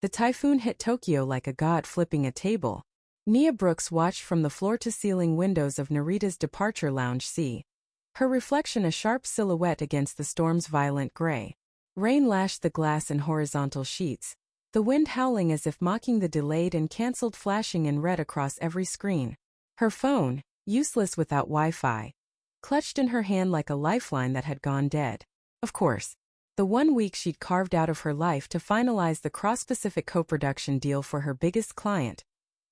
The typhoon hit Tokyo like a god flipping a table. Nia Brooks watched from the floor-to-ceiling windows of Narita's departure lounge C. Her reflection a sharp silhouette against the storm's violent gray. Rain lashed the glass in horizontal sheets, the wind howling as if mocking the delayed and cancelled flashing in red across every screen. Her phone, useless without Wi-Fi, clutched in her hand like a lifeline that had gone dead. Of course, the 1 week she'd carved out of her life to finalize the cross-Pacific co-production deal for her biggest client.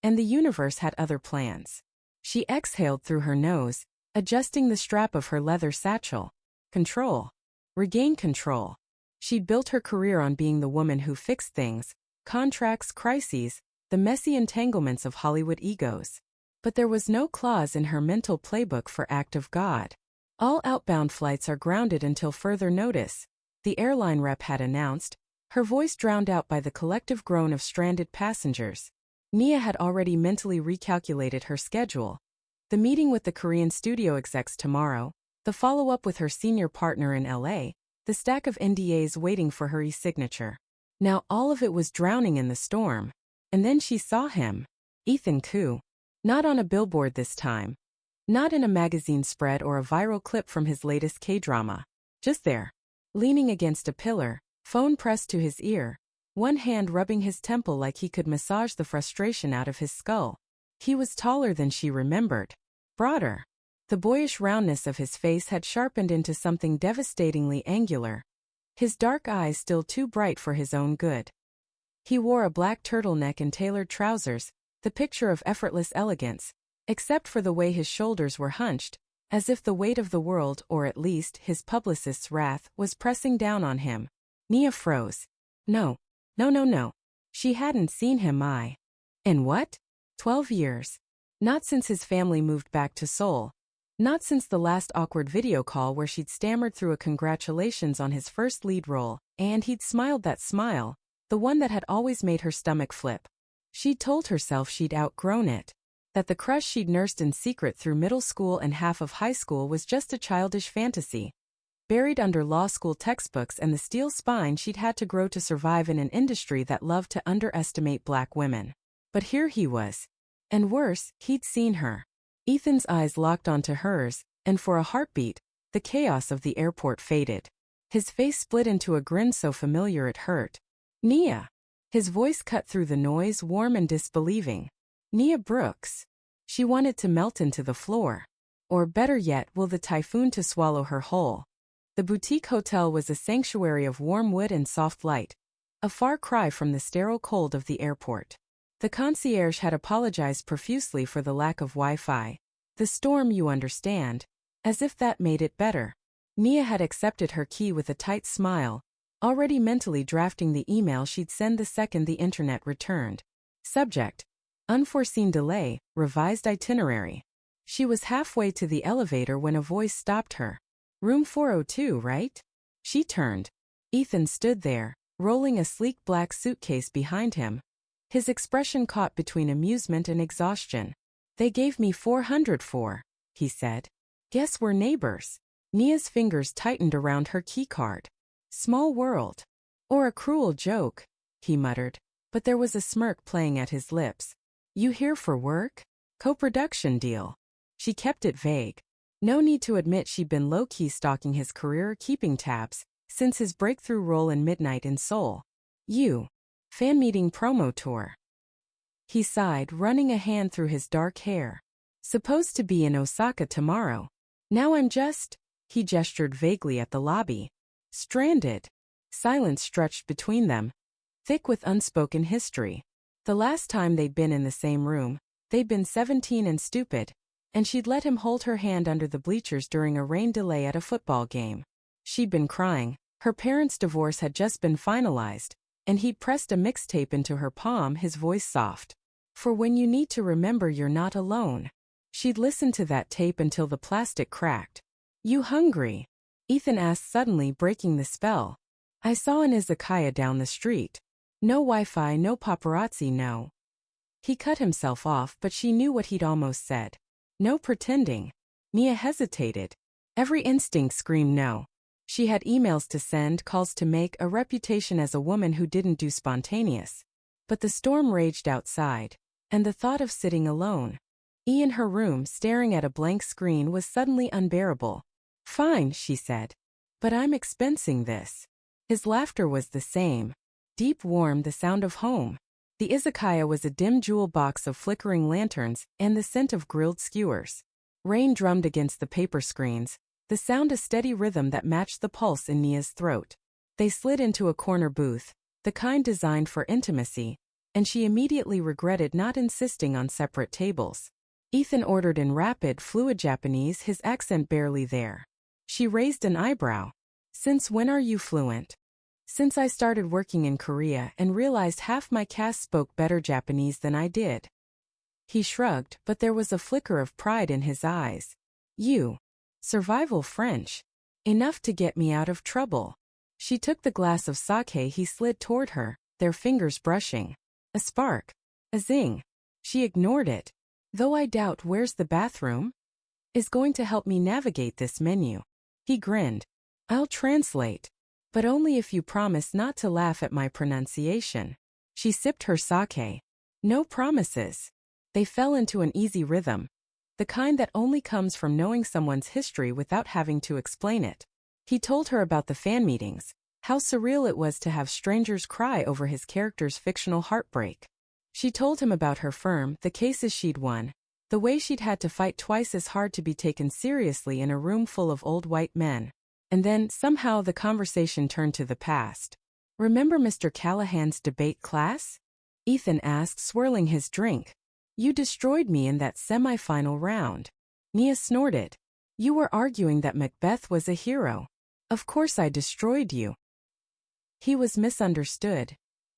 And the universe had other plans. She exhaled through her nose, adjusting the strap of her leather satchel. Control. Regain control. She'd built her career on being the woman who fixed things, contracts, crises, the messy entanglements of Hollywood egos. But there was no clause in her mental playbook for act of God. All outbound flights are grounded until further notice, the airline rep had announced, her voice drowned out by the collective groan of stranded passengers. Nia had already mentally recalculated her schedule. The meeting with the Korean studio execs tomorrow, the follow-up with her senior partner in LA, the stack of NDAs waiting for her e-signature. Now all of it was drowning in the storm. And then she saw him. Ethan Koo. Not on a billboard this time. Not in a magazine spread or a viral clip from his latest K-drama. Just there. Leaning against a pillar, phone pressed to his ear, one hand rubbing his temple like he could massage the frustration out of his skull. He was taller than she remembered. Broader. The boyish roundness of his face had sharpened into something devastatingly angular. His dark eyes still too bright for his own good. He wore a black turtleneck and tailored trousers, the picture of effortless elegance, except for the way his shoulders were hunched, as if the weight of the world, or at least his publicist's wrath, was pressing down on him. Nia froze. No. She hadn't seen him in what? 12 years. Not since his family moved back to Seoul. Not since the last awkward video call where she'd stammered through a congratulations on his first lead role, and he'd smiled that smile, the one that had always made her stomach flip. She'd told herself she'd outgrown it. That the crush she'd nursed in secret through middle school and half of high school was just a childish fantasy, buried under law school textbooks and the steel spine she'd had to grow to survive in an industry that loved to underestimate black women. But here he was. And worse, he'd seen her. Ethan's eyes locked onto hers, and for a heartbeat, the chaos of the airport faded. His face split into a grin so familiar it hurt. Nia. His voice cut through the noise, warm and disbelieving. Nia Brooks. She wanted to melt into the floor. Or better yet, will the typhoon to swallow her whole. The boutique hotel was a sanctuary of warm wood and soft light, a far cry from the sterile cold of the airport. The concierge had apologized profusely for the lack of Wi-Fi. The storm, you understand. As if that made it better. Nia had accepted her key with a tight smile, already mentally drafting the email she'd send the second the internet returned. Subject. Unforeseen delay, revised itinerary. She was halfway to the elevator when a voice stopped her. Room 402, right? She turned. Ethan stood there, rolling a sleek black suitcase behind him. His expression caught between amusement and exhaustion. They gave me 400 for, he said. Guess we're neighbors. Nia's fingers tightened around her keycard. Small world. Or a cruel joke, he muttered, but there was a smirk playing at his lips. You here for work? Co-production deal. She kept it vague. No need to admit she'd been low-key stalking his career, keeping tabs, since his breakthrough role in Midnight in Seoul. You. Fan meeting promo tour. He sighed, running a hand through his dark hair. Supposed to be in Osaka tomorrow. Now I'm just, he gestured vaguely at the lobby. Stranded. Silence stretched between them, thick with unspoken history. The last time they'd been in the same room, they'd been 17 and stupid, and she'd let him hold her hand under the bleachers during a rain delay at a football game. She'd been crying. Her parents' divorce had just been finalized, and he'd pressed a mixtape into her palm, his voice soft. For when you need to remember you're not alone. She'd listened to that tape until the plastic cracked. You hungry? Ethan asked suddenly, breaking the spell. I saw an izakaya down the street. No Wi-Fi, no paparazzi, no. He cut himself off, but she knew what he'd almost said. No pretending. Nia hesitated. Every instinct screamed no. She had emails to send, calls to make, a reputation as a woman who didn't do spontaneous. But the storm raged outside, and the thought of sitting alone, in her room staring at a blank screen was suddenly unbearable. "Fine," she said. "But I'm expensing this." His laughter was the same. Deep, warm, the sound of home. The izakaya was a dim jewel box of flickering lanterns and the scent of grilled skewers. Rain drummed against the paper screens, the sound a steady rhythm that matched the pulse in Nia's throat. They slid into a corner booth, the kind designed for intimacy, and she immediately regretted not insisting on separate tables. Ethan ordered in rapid, fluid Japanese, his accent barely there. She raised an eyebrow. "Since when are you fluent?" "Since I started working in Korea and realized half my cast spoke better Japanese than I did." He shrugged, but there was a flicker of pride in his eyes. "You. Survival French. Enough to get me out of trouble." She took the glass of sake he slid toward her, their fingers brushing. A spark. A zing. She ignored it. "Though I doubt where's the bathroom?" "Is going to help me navigate this menu." He grinned. "I'll translate. But only if you promise not to laugh at my pronunciation." She sipped her sake. "No promises." They fell into an easy rhythm, the kind that only comes from knowing someone's history without having to explain it. He told her about the fan meetings, how surreal it was to have strangers cry over his character's fictional heartbreak. She told him about her firm, the cases she'd won, the way she'd had to fight twice as hard to be taken seriously in a room full of old white men. And then, somehow, the conversation turned to the past. "Remember Mr. Callahan's debate class?" Ethan asked, swirling his drink. "You destroyed me in that semi-final round." Nia snorted. "You were arguing that Macbeth was a hero. Of course I destroyed you." He was misunderstood.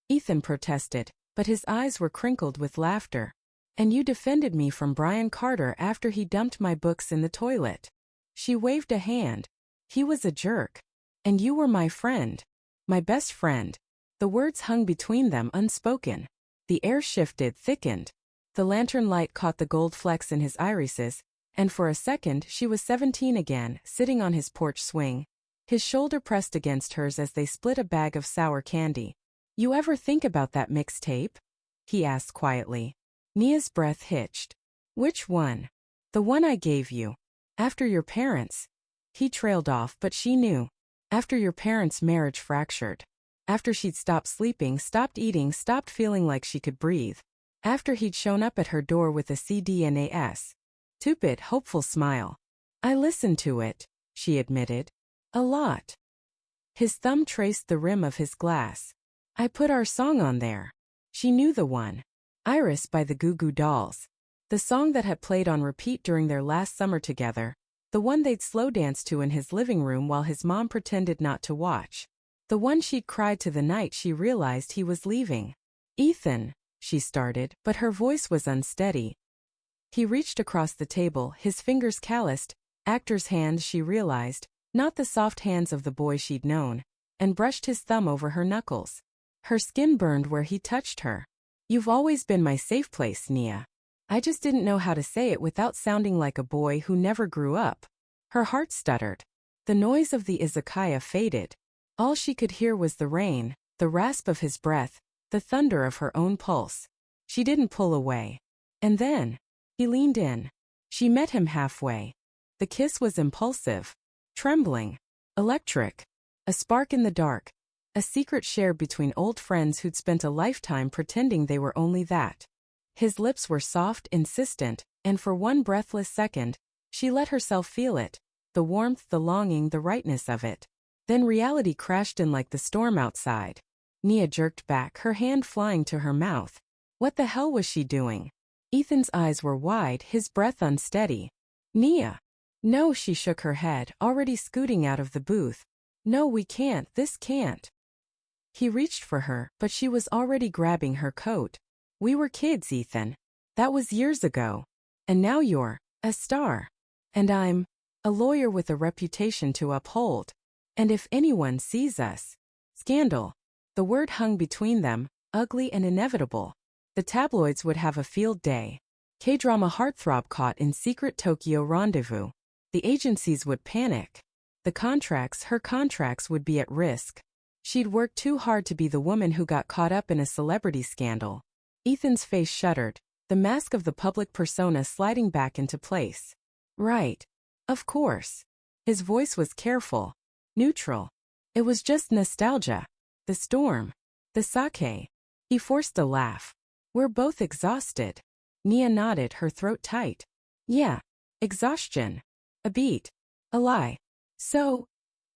Ethan protested, but his eyes were crinkled with laughter. "And you defended me from Brian Carter after he dumped my books in the toilet." She waved a hand. "He was a jerk. And you were my friend. My best friend." The words hung between them unspoken. The air shifted, thickened. The lantern light caught the gold flecks in his irises, and for a second she was 17 again, sitting on his porch swing. His shoulder pressed against hers as they split a bag of sour candy. "You ever think about that mixtape?" he asked quietly. Nia's breath hitched. "Which one?" "The one I gave you. After your parents." He trailed off, but she knew. After your parents' marriage fractured. After she'd stopped sleeping, stopped eating, stopped feeling like she could breathe. After he'd shown up at her door with a CD and a stupid, hopeful smile. "I listened to it," she admitted. "A lot." His thumb traced the rim of his glass. "I put our song on there." She knew the one. Iris by the Goo Goo Dolls. The song that had played on repeat during their last summer together. The one they'd slow dance to in his living room while his mom pretended not to watch. The one she'd cried to the night she realized he was leaving. "Ethan," she started, but her voice was unsteady. He reached across the table, his fingers calloused, actor's hands she realized, not the soft hands of the boy she'd known, and brushed his thumb over her knuckles. Her skin burned where he touched her. "You've always been my safe place, Nia. I just didn't know how to say it without sounding like a boy who never grew up." Her heart stuttered. The noise of the izakaya faded. All she could hear was the rain, the rasp of his breath, the thunder of her own pulse. She didn't pull away. And then, he leaned in. She met him halfway. The kiss was impulsive, trembling, electric, a spark in the dark, a secret shared between old friends who'd spent a lifetime pretending they were only that. His lips were soft, insistent, and for one breathless second, she let herself feel it, the warmth, the longing, the rightness of it. Then reality crashed in like the storm outside. Nia jerked back, her hand flying to her mouth. What the hell was she doing? Ethan's eyes were wide, his breath unsteady. "Nia." "No," she shook her head, already scooting out of the booth. "No, we can't, this can't." He reached for her, but she was already grabbing her coat. "We were kids, Ethan. That was years ago. And now you're a star. And I'm a lawyer with a reputation to uphold. And if anyone sees us..." Scandal. The word hung between them, ugly and inevitable. The tabloids would have a field day. K-drama heartthrob caught in secret Tokyo rendezvous. The agencies would panic. The contracts, her contracts, would be at risk. She'd worked too hard to be the woman who got caught up in a celebrity scandal. Ethan's face shuddered, the mask of the public persona sliding back into place. Right. Of course. His voice was careful, neutral. It was just nostalgia. The storm. The sake. He forced a laugh. We're both exhausted. Nia nodded, her throat tight. Yeah. Exhaustion. A beat. A lie. So,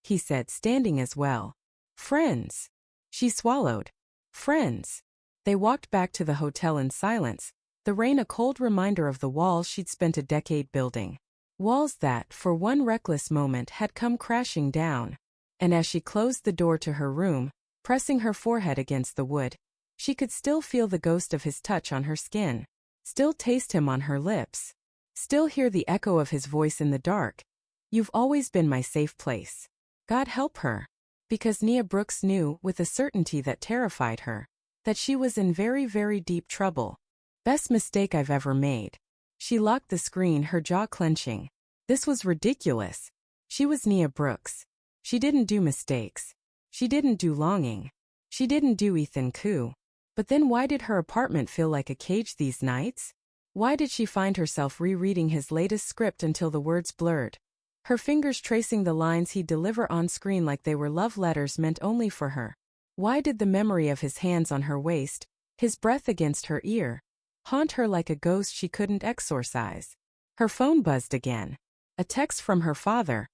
he said, standing as well. Friends. She swallowed. Friends. They walked back to the hotel in silence, the rain a cold reminder of the walls she'd spent a decade building. Walls that, for one reckless moment, had come crashing down. And as she closed the door to her room, pressing her forehead against the wood, she could still feel the ghost of his touch on her skin, still taste him on her lips, still hear the echo of his voice in the dark. You've always been my safe place. God help her. Because Nia Brooks knew, with a certainty that terrified her, that she was in very, very deep trouble. Best mistake I've ever made. She locked the screen, her jaw clenching. This was ridiculous. She was Nia Brooks. She didn't do mistakes. She didn't do longing. She didn't do Ethan Koo. But then why did her apartment feel like a cage these nights? Why did she find herself rereading his latest script until the words blurred? Her fingers tracing the lines he'd deliver on screen like they were love letters meant only for her. Why did the memory of his hands on her waist, his breath against her ear, haunt her like a ghost she couldn't exorcise? Her phone buzzed again. A text from her father.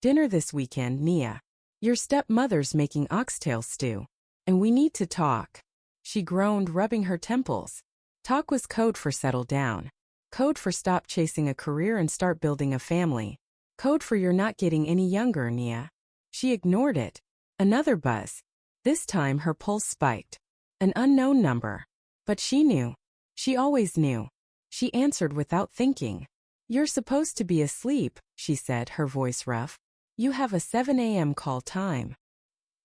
Dinner this weekend, Nia. Your stepmother's making oxtail stew. And we need to talk. She groaned, rubbing her temples. Talk was code for settle down. Code for stop chasing a career and start building a family. Code for you're not getting any younger, Nia. She ignored it. Another buzz. This time her pulse spiked. An unknown number. But she knew. She always knew. She answered without thinking. You're supposed to be asleep, she said, her voice rough. You have a 7 a.m. call time.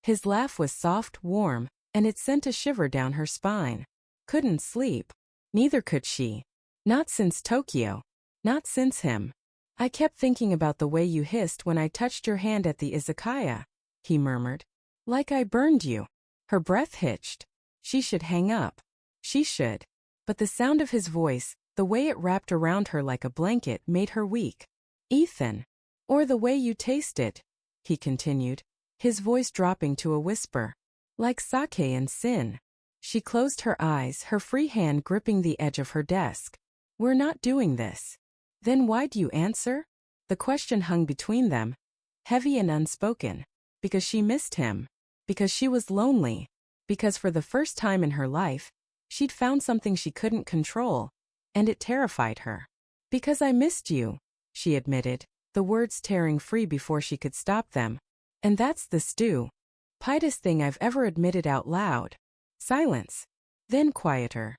His laugh was soft, warm, and it sent a shiver down her spine. Couldn't sleep. Neither could she. Not since Tokyo. Not since him. I kept thinking about the way you hissed when I touched your hand at the izakaya, he murmured. Like I burned you. Her breath hitched. She should hang up. She should. But the sound of his voice, the way it wrapped around her like a blanket, made her weak. Ethan. Or the way you taste it, he continued, his voice dropping to a whisper. Like sake and sin. She closed her eyes, her free hand gripping the edge of her desk. We're not doing this. Then why'd you answer? The question hung between them, heavy and unspoken. Because she missed him. Because she was lonely. Because for the first time in her life, she'd found something she couldn't control, and it terrified her. Because I missed you, she admitted, the words tearing free before she could stop them. And that's the stupidest thing I've ever admitted out loud. Silence. Then quieter.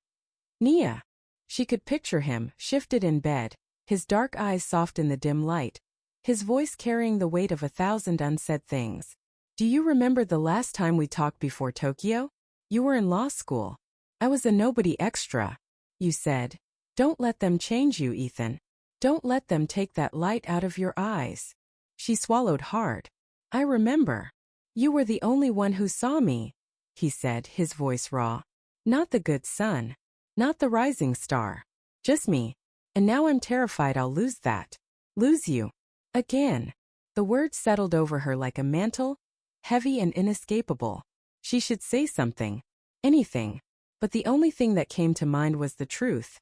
Nia. She could picture him, shifted in bed, his dark eyes soft in the dim light, his voice carrying the weight of 1,000 unsaid things. Do you remember the last time we talked before Tokyo? You were in law school. I was a nobody extra. You said, don't let them change you, Ethan. Don't let them take that light out of your eyes. She swallowed hard. I remember. You were the only one who saw me, he said, his voice raw. Not the good sun. Not the rising star. Just me. And now I'm terrified I'll lose that. Lose you. Again. The words settled over her like a mantle, heavy and inescapable. She should say something. Anything. But the only thing that came to mind was the truth.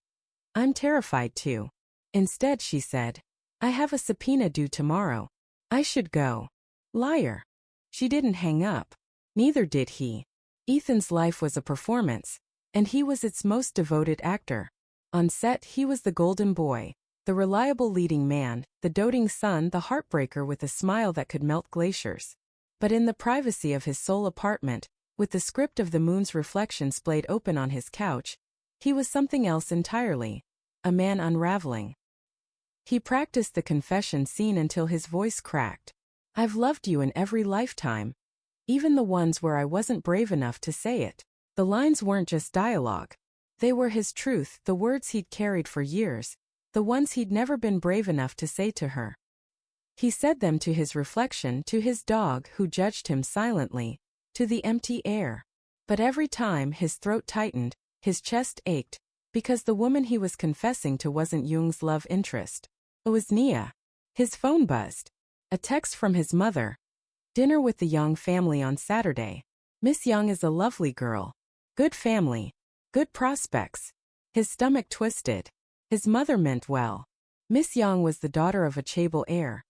I'm terrified too. Instead, she said, I have a subpoena due tomorrow. I should go. Liar. She didn't hang up. Neither did he. Ethan's life was a performance, and he was its most devoted actor. On set, he was the golden boy, the reliable leading man, the doting son, the heartbreaker with a smile that could melt glaciers. But in the privacy of his sole apartment, with the script of The Moon's reflection splayed open on his couch, he was something else entirely, a man unraveling. He practiced the confession scene until his voice cracked. I've loved you in every lifetime. Even the ones where I wasn't brave enough to say it. The lines weren't just dialogue. They were his truth, the words he'd carried for years, the ones he'd never been brave enough to say to her. He said them to his reflection, to his dog who judged him silently, to the empty air. But every time his throat tightened, his chest ached, because the woman he was confessing to wasn't Jung's love interest. It was Nia. His phone buzzed. A text from his mother. Dinner with the Young family on Saturday. Miss Young is a lovely girl. Good family. Good prospects. His stomach twisted. His mother meant well. Miss Young was the daughter of a Chaebol heir.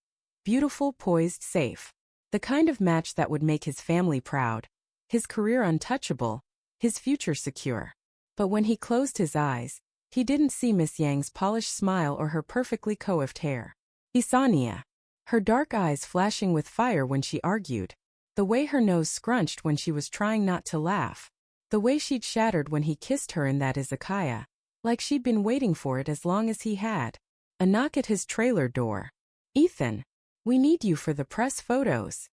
Beautiful, poised, safe. The kind of match that would make his family proud. His career untouchable. His future secure. But when he closed his eyes, he didn't see Miss Yang's polished smile or her perfectly coiffed hair. He saw Nia. Her dark eyes flashing with fire when she argued. The way her nose scrunched when she was trying not to laugh. The way she'd shattered when he kissed her in that izakaya. Like she'd been waiting for it as long as he had. A knock at his trailer door. Ethan. We need you for the press photos.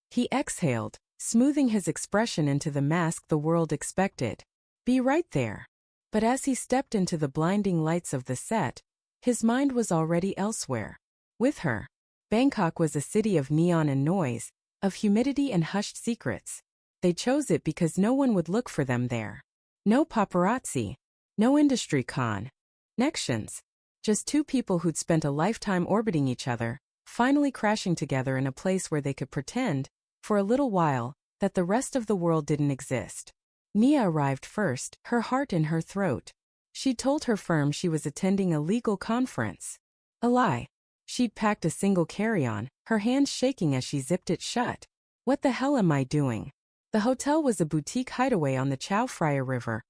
He exhaled, smoothing his expression into the mask the world expected. Be right there. But as he stepped into the blinding lights of the set, his mind was already elsewhere. With her. Bangkok was a city of neon and noise, of humidity and hushed secrets. They chose it because no one would look for them there. No paparazzi. No industry connections. Just two people who'd spent a lifetime orbiting each other, finally crashing together in a place where they could pretend, for a little while, that the rest of the world didn't exist. Nia arrived first, her heart in her throat. She told her firm she was attending a legal conference. A lie. She'd packed a single carry-on, her hands shaking as she zipped it shut. What the hell am I doing? The hotel was a boutique hideaway on the Chao Phraya River.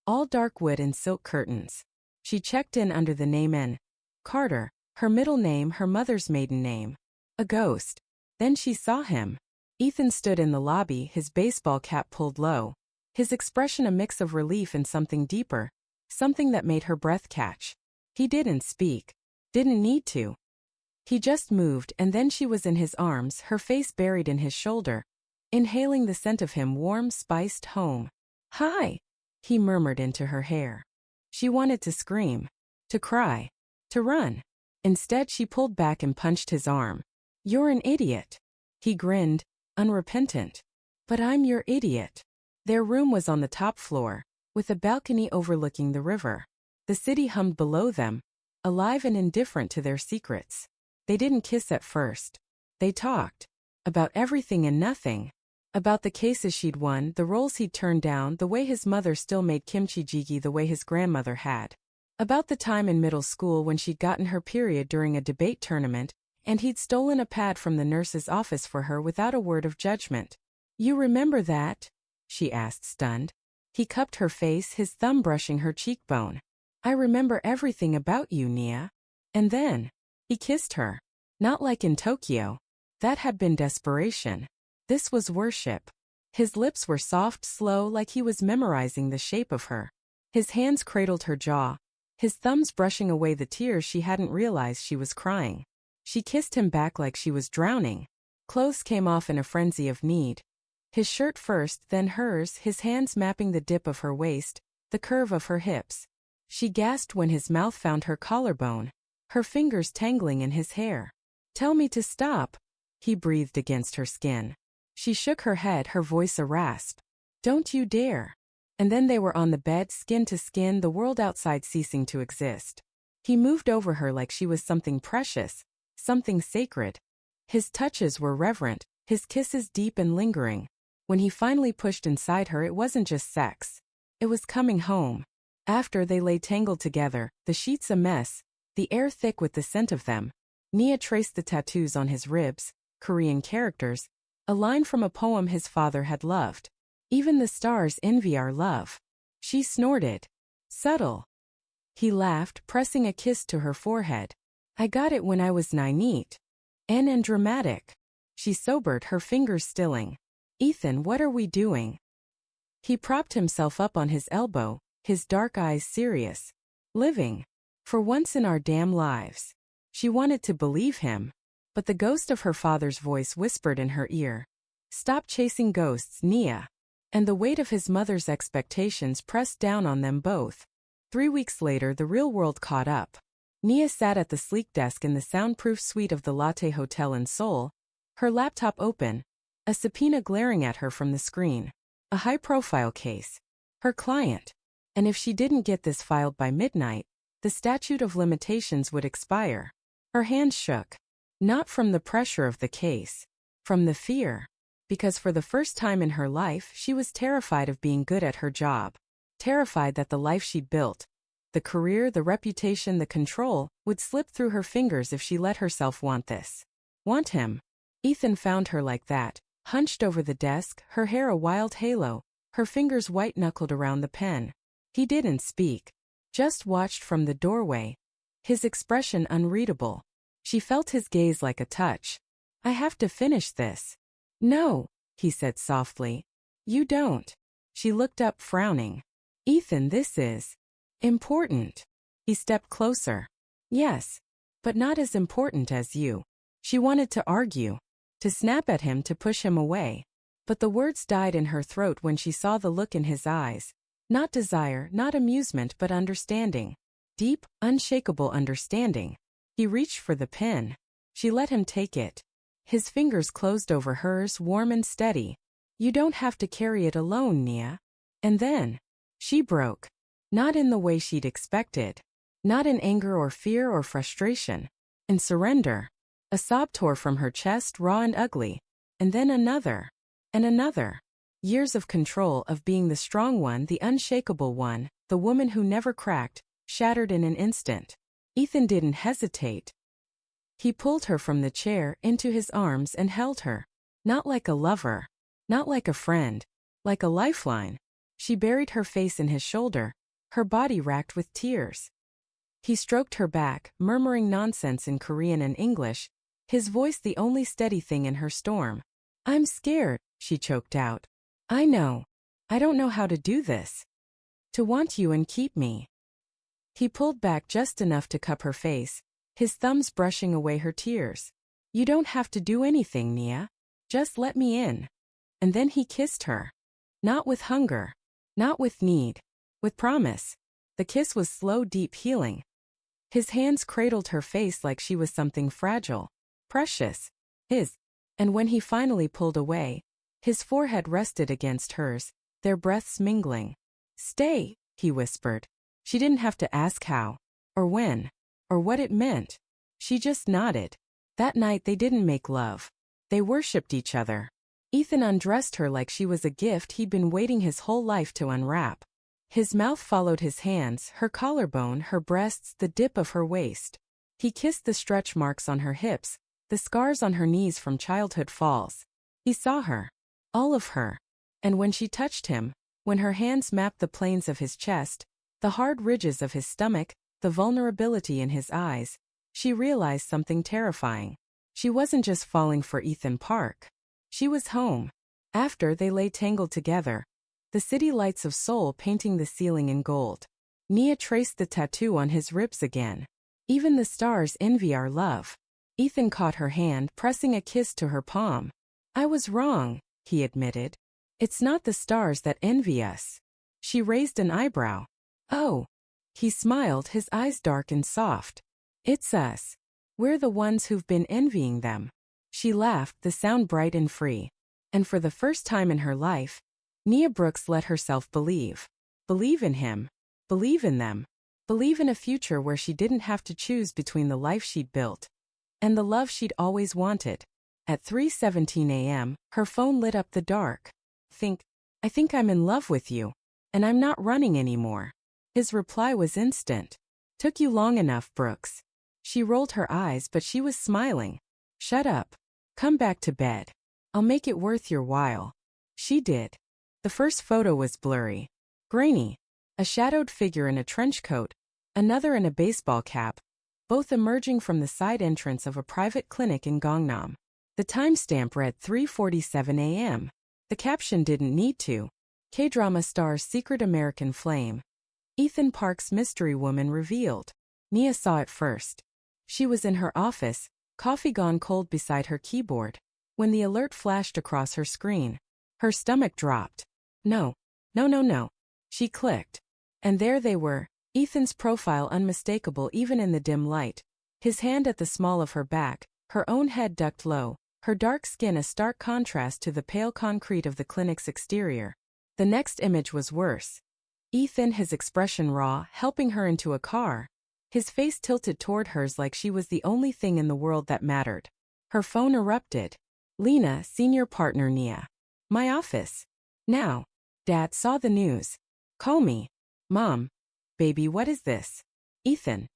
All dark wood and silk curtains. She checked in under the name N. Carter, her middle name her mother's maiden name. A ghost. Then she saw him. Ethan stood in the lobby, his baseball cap pulled low. His expression a mix of relief and something deeper, something that made her breath catch. He didn't speak. Didn't need to. He just moved, and then she was in his arms, her face buried in his shoulder, inhaling the scent of him, warm, spiced home. Hi, he murmured into her hair. She wanted to scream, to cry, to run. Instead she pulled back and punched his arm. You're an idiot. He grinned, unrepentant. But I'm your idiot. Their room was on the top floor, with a balcony overlooking the river. The city hummed below them, alive and indifferent to their secrets. They didn't kiss at first. They talked. About everything and nothing. About the cases she'd won, the roles he'd turned down, the way his mother still made kimchi jjigae the way his grandmother had. About the time in middle school when she'd gotten her period during a debate tournament, and he'd stolen a pad from the nurse's office for her without a word of judgment. You remember that? She asked, stunned. He cupped her face, his thumb brushing her cheekbone. I remember everything about you, Nia. And then, he kissed her. Not like in Tokyo. That had been desperation. This was worship. His lips were soft, slow, like he was memorizing the shape of her. His hands cradled her jaw, his thumbs brushing away the tears she hadn't realized she was crying. She kissed him back like she was drowning. Clothes came off in a frenzy of need. His shirt first, then hers, his hands mapping the dip of her waist, the curve of her hips. She gasped when his mouth found her collarbone, her fingers tangling in his hair. Tell me to stop, he breathed against her skin. She shook her head, her voice a rasp. Don't you dare. And then they were on the bed, skin to skin, the world outside ceasing to exist. He moved over her like she was something precious, something sacred. His touches were reverent, his kisses deep and lingering. When he finally pushed inside her, it wasn't just sex. It was coming home. After they lay tangled together, the sheets a mess, the air thick with the scent of them. Nia traced the tattoos on his ribs, Korean characters, a line from a poem his father had loved. Even the stars envy our love. She snorted. Subtle. He laughed, pressing a kiss to her forehead. I got it when I was 9 and dramatic. She sobered, her fingers stilling. Ethan, what are we doing? He propped himself up on his elbow, his dark eyes serious. Living. For once in our damn lives. She wanted to believe him. But the ghost of her father's voice whispered in her ear. Stop chasing ghosts, Nia. And the weight of his mother's expectations pressed down on them both. 3 weeks later, the real world caught up. Nia sat at the sleek desk in the soundproof suite of the Latte Hotel in Seoul, her laptop open, A subpoena glaring at her from the screen. A high-profile case. Her client. And if she didn't get this filed by midnight, the statute of limitations would expire. Her hands shook. Not from the pressure of the case. From the fear. Because for the first time in her life she was terrified of being good at her job. Terrified that the life she'd built, the career, the reputation, the control, would slip through her fingers if she let herself want this. Want him. Ethan found her like that, hunched over the desk, her hair a wild halo, her fingers white-knuckled around the pen. He didn't speak. Just watched from the doorway. His expression unreadable. She felt his gaze like a touch. I have to finish this. No, he said softly. You don't. She looked up, frowning. Ethan, this is important. He stepped closer. Yes, but not as important as you. She wanted to argue, to snap at him, to push him away. But the words died in her throat when she saw the look in his eyes. Not desire, not amusement, but understanding. Deep, unshakable understanding. He reached for the pen. She let him take it. His fingers closed over hers, warm and steady. You don't have to carry it alone, Nia. And then she broke. Not in the way she'd expected. Not in anger or fear or frustration. In surrender. A sob tore from her chest, raw and ugly. And then another. And another. Years of control, of being the strong one, the unshakable one, the woman who never cracked, shattered in an instant. Ethan didn't hesitate. He pulled her from the chair into his arms and held her. Not like a lover. Not like a friend. Like a lifeline. She buried her face in his shoulder, her body racked with tears. He stroked her back, murmuring nonsense in Korean and English, his voice the only steady thing in her storm. I'm scared, she choked out. I know. I don't know how to do this. To want you and keep me. He pulled back just enough to cup her face, his thumbs brushing away her tears. You don't have to do anything, Nia. Just let me in. And then he kissed her. Not with hunger. Not with need. With promise. The kiss was slow, deep, healing. His hands cradled her face like she was something fragile. Precious. His. And when he finally pulled away, his forehead rested against hers, their breaths mingling. Stay, he whispered. She didn't have to ask how, or when, or what it meant. She just nodded. That night they didn't make love. They worshipped each other. Ethan undressed her like she was a gift he'd been waiting his whole life to unwrap. His mouth followed his hands, her collarbone, her breasts, the dip of her waist. He kissed the stretch marks on her hips, the scars on her knees from childhood falls. He saw her. All of her. And when she touched him, when her hands mapped the planes of his chest, the hard ridges of his stomach, the vulnerability in his eyes, she realized something terrifying. She wasn't just falling for Ethan Park. She was home. After they lay tangled together, the city lights of Seoul painting the ceiling in gold. Nia traced the tattoo on his ribs again. Even the stars envy our love. Ethan caught her hand, pressing a kiss to her palm. I was wrong, he admitted. It's not the stars that envy us. She raised an eyebrow. Oh. He smiled, his eyes dark and soft. It's us. We're the ones who've been envying them. She laughed, the sound bright and free. And for the first time in her life, Nia Brooks let herself believe. Believe in him. Believe in them. Believe in a future where she didn't have to choose between the life she'd built and the love she'd always wanted. At 3:17 a.m., her phone lit up the dark. I think I'm in love with you. And I'm not running anymore. His reply was instant. Took you long enough, Brooks. She rolled her eyes, but she was smiling. Shut up. Come back to bed. I'll make it worth your while. She did. The first photo was blurry. Grainy. A shadowed figure in a trench coat, another in a baseball cap, both emerging from the side entrance of a private clinic in Gangnam. The timestamp read 3:47 a.m. The caption didn't need to. K-drama star's secret American flame. Ethan Park's mystery woman revealed. Nia saw it first. She was in her office, coffee gone cold beside her keyboard, when the alert flashed across her screen. Her stomach dropped. No. She clicked. And there they were, Ethan's profile unmistakable even in the dim light, his hand at the small of her back, her own head ducked low, her dark skin a stark contrast to the pale concrete of the clinic's exterior. The next image was worse. Ethan, his expression raw, helping her into a car. His face tilted toward hers like she was the only thing in the world that mattered. Her phone erupted. Lena, senior partner Nia. My office. Now. Dad saw the news. Call me. Mom. Baby, what is this? Ethan.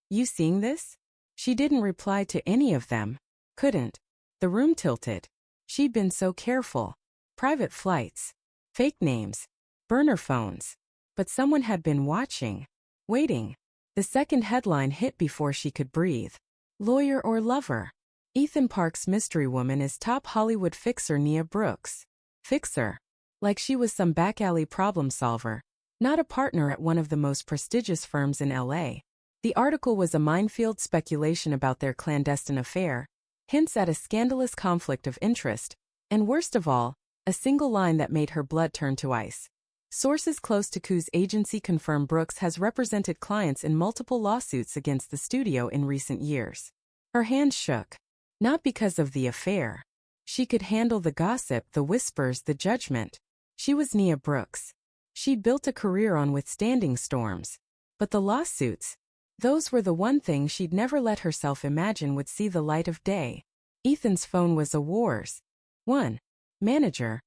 You seeing this? She didn't reply to any of them. Couldn't. The room tilted. She'd been so careful. Private flights. Fake names. Burner phones. But someone had been watching. Waiting. The second headline hit before she could breathe. Lawyer or lover? Ethan Park's mystery woman is top Hollywood fixer Nia Brooks. Fixer. Like she was some back-alley problem solver. Not a partner at one of the most prestigious firms in LA. The article was a minefield speculation about their clandestine affair, hints at a scandalous conflict of interest, and worst of all, a single line that made her blood turn to ice. Sources close to Ku's agency confirm Brooks has represented clients in multiple lawsuits against the studio in recent years. Her hands shook. Not because of the affair. She could handle the gossip, the whispers, the judgment. She was Nia Brooks. She'd built a career on withstanding storms. But the lawsuits, those were the one thing she'd never let herself imagine would see the light of day. Ethan's phone was a wars. 1. Manager.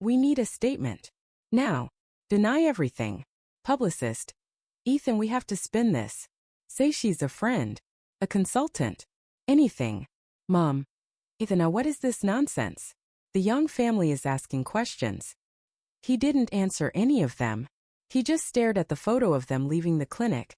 We need a statement. Now. Deny everything. Publicist. Ethan, we have to spin this. Say she's a friend. A consultant. Anything. Mom. Ethan, now what is this nonsense? The young family is asking questions. He didn't answer any of them. He just stared at the photo of them leaving the clinic.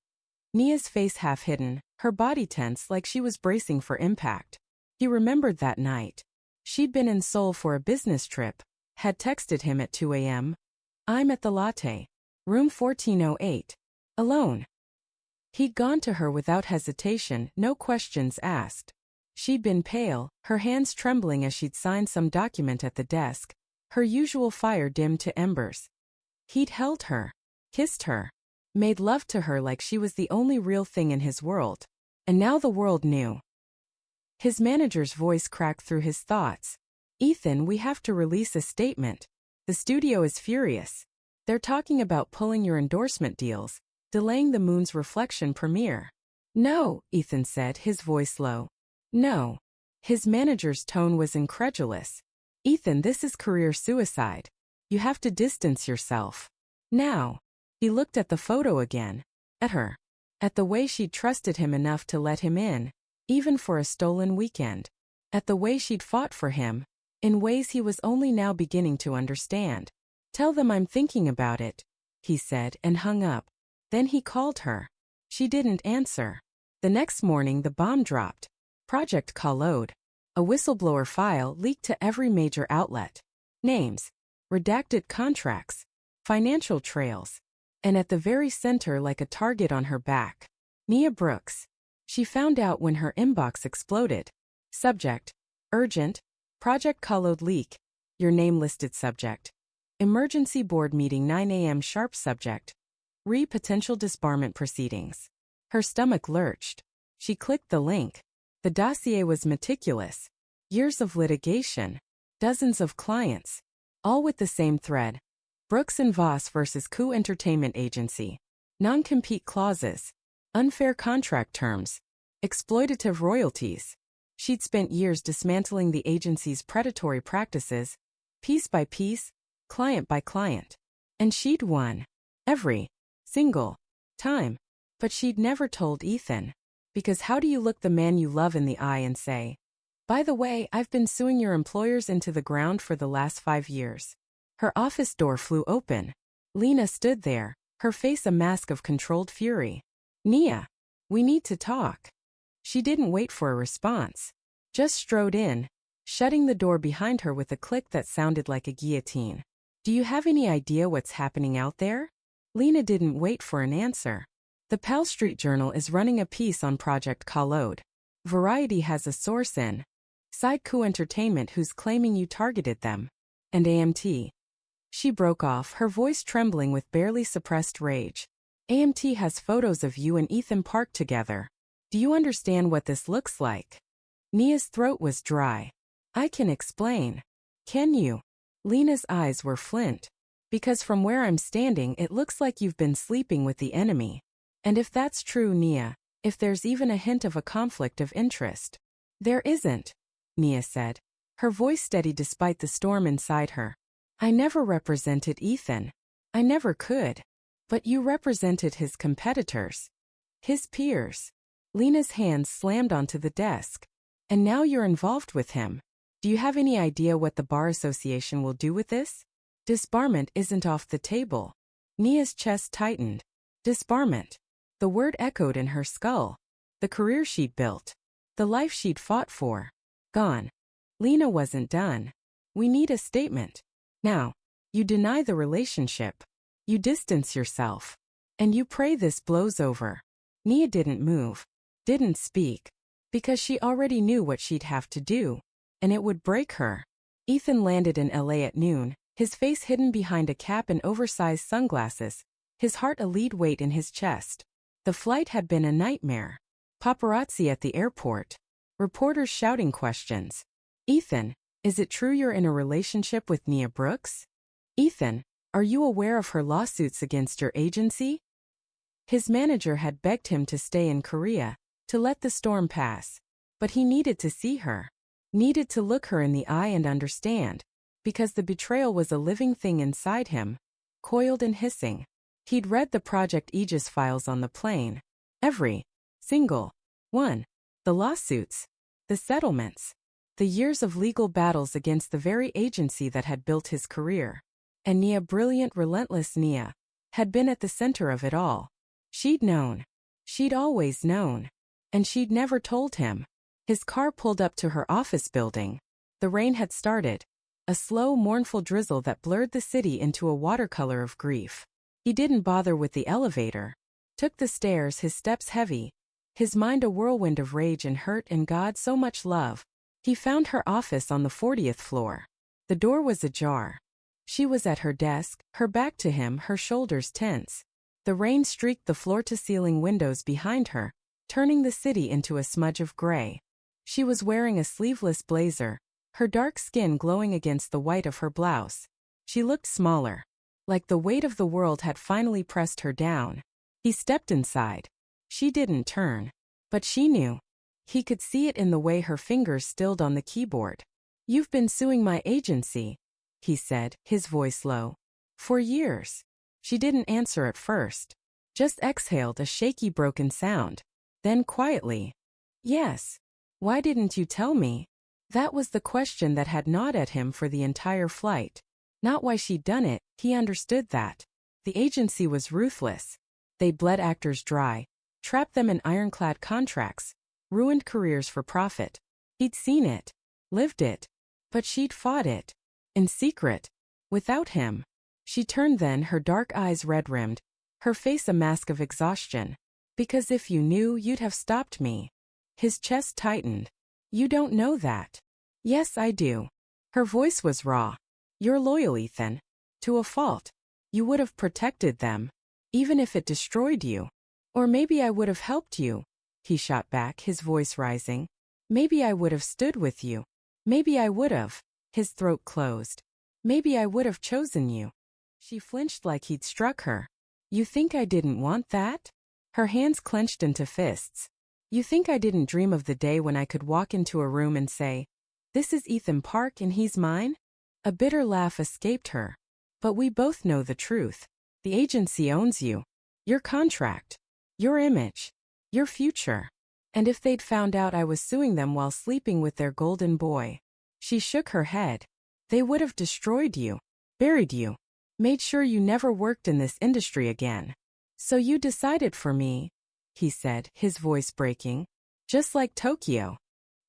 Nia's face half hidden, her body tense like she was bracing for impact. He remembered that night. She'd been in Seoul for a business trip, had texted him at 2 a.m. I'm at the latte. Room 1408. Alone. He'd gone to her without hesitation, no questions asked. She'd been pale, her hands trembling as she'd signed some document at the desk, her usual fire dimmed to embers. He'd held her, kissed her, made love to her like she was the only real thing in his world. And now the world knew. His manager's voice cracked through his thoughts. Ethan, we have to release a statement. The studio is furious. They're talking about pulling your endorsement deals, delaying the Moon's Reflection premiere. No, Ethan said, his voice low. No. His manager's tone was incredulous. Ethan, this is career suicide. You have to distance yourself. Now. He looked at the photo again. At her. At the way she'd trusted him enough to let him in, even for a stolen weekend. At the way she'd fought for him, in ways he was only now beginning to understand. Tell them I'm thinking about it, he said and hung up. Then he called her. She didn't answer. The next morning the bomb dropped. Project Kalod. A whistleblower file leaked to every major outlet. Names. Redacted contracts. Financial trails. And at the very center, like a target on her back, Nia Brooks. She found out when her inbox exploded. Subject. Urgent. Project Kalod leak. Your name listed subject. Emergency board meeting 9 a.m. sharp subject. Potential disbarment proceedings. Her stomach lurched. She clicked the link. The dossier was meticulous. Years of litigation. Dozens of clients. All with the same thread. Brooks and Voss versus Ku Entertainment Agency. Non-compete clauses. Unfair contract terms. Exploitative royalties. She'd spent years dismantling the agency's predatory practices, piece by piece, client by client. And she'd won. Every single time. But she'd never told Ethan. Because how do you look the man you love in the eye and say, by the way, I've been suing your employers into the ground for the last 5 years. Her office door flew open. Lena stood there, her face a mask of controlled fury. Nia, we need to talk. She didn't wait for a response. Just strode in, shutting the door behind her with a click that sounded like a guillotine. Do you have any idea what's happening out there? Lena didn't wait for an answer. The Pell Street Journal is running a piece on Project Kalod. Variety has a source in Side Ku Entertainment who's claiming you targeted them. And AMT. She broke off, her voice trembling with barely suppressed rage. AMT has photos of you and Ethan Park together. Do you understand what this looks like? Nia's throat was dry. I can explain. Can you? Lena's eyes were flint. Because from where I'm standing it looks like you've been sleeping with the enemy. And if that's true, Nia, if there's even a hint of a conflict of interest. There isn't, Nia said, her voice steady despite the storm inside her. I never represented Ethan. I never could. But you represented his competitors. His peers. Lena's hands slammed onto the desk. And now you're involved with him. Do you have any idea what the Bar Association will do with this? Disbarment isn't off the table. Nia's chest tightened. Disbarment. The word echoed in her skull. The career she'd built. The life she'd fought for. Gone. Lena wasn't done. We need a statement. Now. You deny the relationship. You distance yourself. And you pray this blows over. Nia didn't move. Didn't speak. Because she already knew what she'd have to do. And it would break her. Ethan landed in LA at noon, his face hidden behind a cap and oversized sunglasses, his heart a lead weight in his chest. The flight had been a nightmare. Paparazzi at the airport. Reporters shouting questions. Ethan, is it true you're in a relationship with Nia Brooks? Ethan, are you aware of her lawsuits against your agency? His manager had begged him to stay in Korea, to let the storm pass. But he needed to see her. Needed to look her in the eye and understand, because the betrayal was a living thing inside him, coiled and hissing. He'd read the Project Aegis files on the plane. Every single one. The lawsuits. The settlements. The years of legal battles against the very agency that had built his career. And Nia, brilliant, relentless Nia, had been at the center of it all. She'd known. She'd always known. And she'd never told him. His car pulled up to her office building. The rain had started. A slow, mournful drizzle that blurred the city into a watercolor of grief. He didn't bother with the elevator. Took the stairs, his steps heavy. His mind a whirlwind of rage and hurt and God so much love. He found her office on the 40th floor. The door was ajar. She was at her desk, her back to him, her shoulders tense. The rain streaked the floor-to-ceiling windows behind her, turning the city into a smudge of gray. She was wearing a sleeveless blazer, her dark skin glowing against the white of her blouse. She looked smaller. Like the weight of the world had finally pressed her down. He stepped inside. She didn't turn. But she knew. He could see it in the way her fingers stilled on the keyboard. You've been suing my agency, he said, his voice low. For years. She didn't answer at first. Just exhaled a shaky broken sound. Then quietly. Yes. Why didn't you tell me? That was the question that had gnawed at him for the entire flight. Not why she'd done it, he understood that. The agency was ruthless. They bled actors dry, trapped them in ironclad contracts, ruined careers for profit. He'd seen it, lived it. But she'd fought it. In secret. Without him. She turned then, her dark eyes red-rimmed, her face a mask of exhaustion. Because if you knew, you'd have stopped me. His chest tightened. You don't know that. Yes, I do. Her voice was raw. You're loyal, Ethan. To a fault. You would have protected them. Even if it destroyed you. Or maybe I would have helped you. He shot back, his voice rising. Maybe I would have stood with you. Maybe I would have. His throat closed. Maybe I would have chosen you. She flinched like he'd struck her. You think I didn't want that? Her hands clenched into fists. You think I didn't dream of the day when I could walk into a room and say, this is Ethan Park and he's mine? A bitter laugh escaped her. But we both know the truth. The agency owns you. Your contract. Your image. Your future. And if they'd found out I was suing them while sleeping with their golden boy. She shook her head. They would have destroyed you. Buried you. Made sure you never worked in this industry again. So you decided for me, he said, his voice breaking. Just like Tokyo.